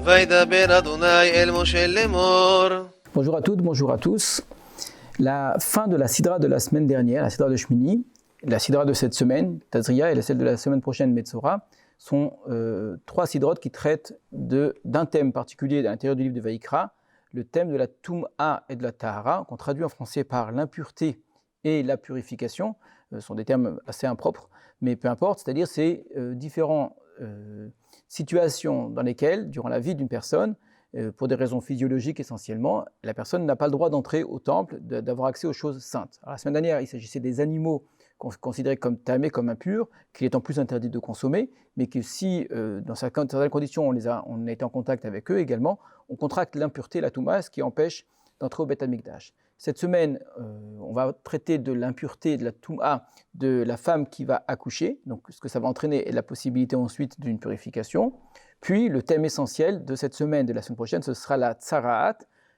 וידבר אדוני אל משה לאמור. Bonjour à toutes, bonjour à tous. La fin de la Sidra de la semaine dernière, la Sidra de Shmini, la Sidra de cette semaine, Tazria, et celle de la semaine prochaine, Metzora, sont trois Sidrotes qui traitent d'un thème particulier à l'intérieur du livre de Vaïkra, le thème de la Toum'a et de la Tahara, qu'on traduit en français par l'impureté et la purification. Ce sont des termes assez impropres, mais peu importe, c'est-à-dire c'est différentes situations dans lesquelles, durant la vie d'une personne, pour des raisons physiologiques essentiellement, la personne n'a pas le droit d'entrer au temple, d'avoir accès aux choses saintes. Alors, la semaine dernière, il s'agissait des animaux considérés comme tamés, comme impurs, qu'il est en plus interdit de consommer, mais que si, dans certaines conditions, on a été en contact avec eux également, on contracte l'impureté, la touma, ce qui empêche d'entrer au Beth Amikdash. Cette semaine, on va traiter de l'impureté, de la touma, de la femme qui va accoucher, donc ce que ça va entraîner est la possibilité ensuite d'une purification. Puis, le thème essentiel de cette semaine, de la semaine prochaine, ce sera la tsaraat,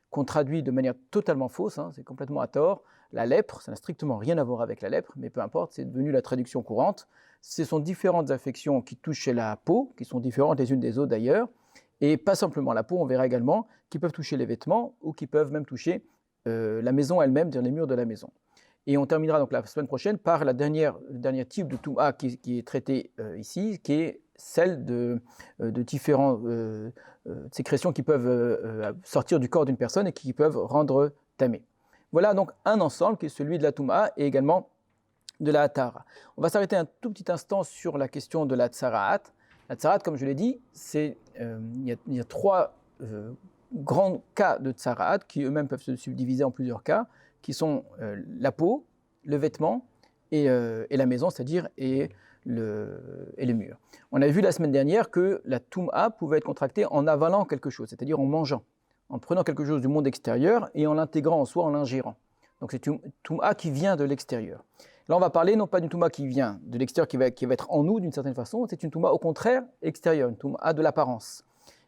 qu'on traduit de manière totalement fausse, c'est complètement à tort. La lèpre, ça n'a strictement rien à voir avec la lèpre, mais peu importe, c'est devenu la traduction courante. Ce sont différentes affections qui touchent la peau, qui sont différentes les unes des autres d'ailleurs, et pas simplement la peau, on verra également, qui peuvent toucher les vêtements ou qui peuvent même toucher la maison elle-même, les murs de la maison. Et on terminera donc la semaine prochaine par le dernier type de Touma qui est traité ici, qui est celle de différentes sécrétions qui peuvent sortir du corps d'une personne et qui peuvent rendre tamé. Voilà donc un ensemble qui est celui de la Touma et également de la Tahara. On va s'arrêter un tout petit instant sur la question de la Tsaraat. La Tsaraat, comme je l'ai dit, il y a trois grands cas de Tsaraat qui eux-mêmes peuvent se subdiviser en plusieurs cas, qui sont la peau, le vêtement et la maison, c'est-à-dire et le mur. On a vu la semaine dernière que la Toum'a pouvait être contractée en avalant quelque chose, c'est-à-dire en mangeant, en prenant quelque chose du monde extérieur et en l'intégrant en soi, en l'ingérant. Donc c'est une Toum'a qui vient de l'extérieur. Là, on va parler non pas d'une Toum'a qui vient de l'extérieur, qui va être en nous d'une certaine façon, c'est une Toum'a au contraire extérieure, une Toum'a de l'apparence.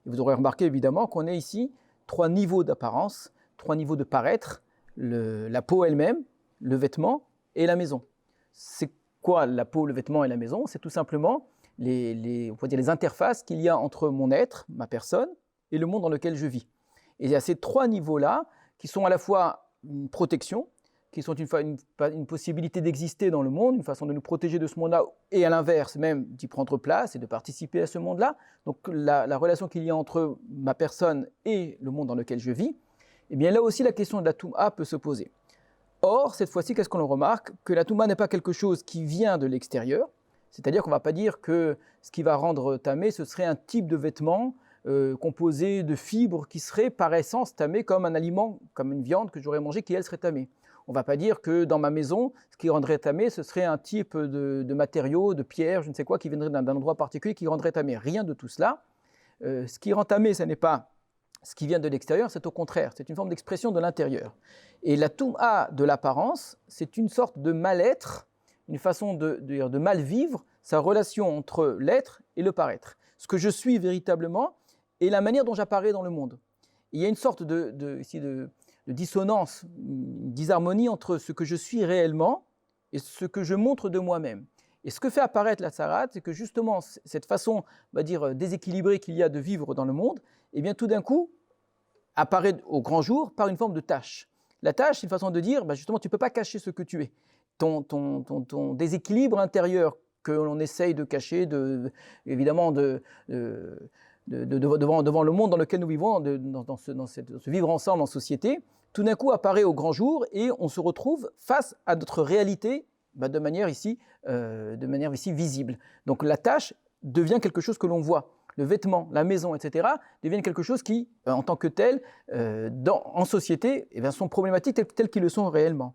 Et vous aurez remarqué évidemment qu'on a ici trois niveaux d'apparence, trois niveaux de paraître, la peau elle-même, le vêtement et la maison. C'est quoi la peau, le vêtement et la maison? C'est tout simplement on peut dire les interfaces qu'il y a entre mon être, ma personne, et le monde dans lequel je vis. Et il y a ces trois niveaux-là qui sont à la fois une protection, qui sont une possibilité d'exister dans le monde, une façon de nous protéger de ce monde-là, et à l'inverse même d'y prendre place et de participer à ce monde-là. Donc la relation qu'il y a entre ma personne et le monde dans lequel je vis, eh bien là aussi la question de la Toum'a peut se poser. Or, cette fois-ci, qu'est-ce qu'on remarque? Que la Toum'a n'est pas quelque chose qui vient de l'extérieur, c'est-à-dire qu'on ne va pas dire que ce qui va rendre tamé, ce serait un type de vêtement composé de fibres qui serait par essence tamé comme un aliment, comme une viande que j'aurais mangée qui, elle, serait tamée. On ne va pas dire que dans ma maison, ce qui rendrait tamé, ce serait un type de matériau, de pierre, je ne sais quoi, qui viendrait d'un endroit particulier qui rendrait tamé. Rien de tout cela. Ce qui rend tamé, ce n'est pas ce qui vient de l'extérieur, c'est au contraire, c'est une forme d'expression de l'intérieur. Et la Toum'a de l'apparence, c'est une sorte de mal-être, une façon de mal vivre sa relation entre l'être et le paraître. Ce que je suis véritablement et la manière dont j'apparais dans le monde. Il y a une sorte de dissonance, une disharmonie entre ce que je suis réellement et ce que je montre de moi-même. Et ce que fait apparaître la Tsaraat, c'est que justement, cette façon, on va dire, déséquilibrée qu'il y a de vivre dans le monde, eh bien tout d'un coup, apparaît au grand jour par une forme de tâche. La tâche, c'est une façon de dire, justement, tu ne peux pas cacher ce que tu es. Ton déséquilibre intérieur que l'on essaye de cacher, évidemment, devant le monde dans lequel nous vivons, dans ce vivre ensemble en société, tout d'un coup apparaît au grand jour et on se retrouve face à notre réalité de manière ici visible. Donc la tâche devient quelque chose que l'on voit. Le vêtement, la maison, etc., deviennent quelque chose qui, en tant que tel, en société, sont problématiques telles qu'ils le sont réellement.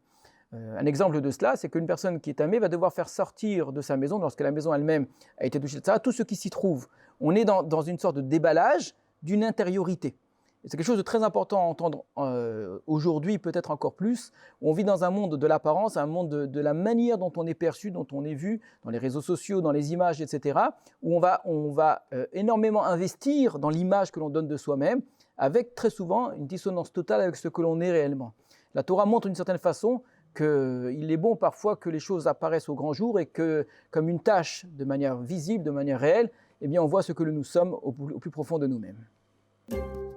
Un exemple de cela, c'est qu'une personne qui est tamée va devoir faire sortir de sa maison, lorsque la maison elle-même a été touchée de ça, tout ce qui s'y trouve. On est dans une sorte de déballage d'une intériorité. Et c'est quelque chose de très important à entendre aujourd'hui, peut-être encore plus. On vit dans un monde de l'apparence, un monde de la manière dont on est perçu, dont on est vu, dans les réseaux sociaux, dans les images, etc., où on va énormément investir dans l'image que l'on donne de soi-même, avec très souvent une dissonance totale avec ce que l'on est réellement. La Torah montre d'une certaine façon qu'il est bon parfois que les choses apparaissent au grand jour et que, comme une tâche, de manière visible, de manière réelle, eh bien on voit ce que nous sommes au plus profond de nous-mêmes. Shabbat.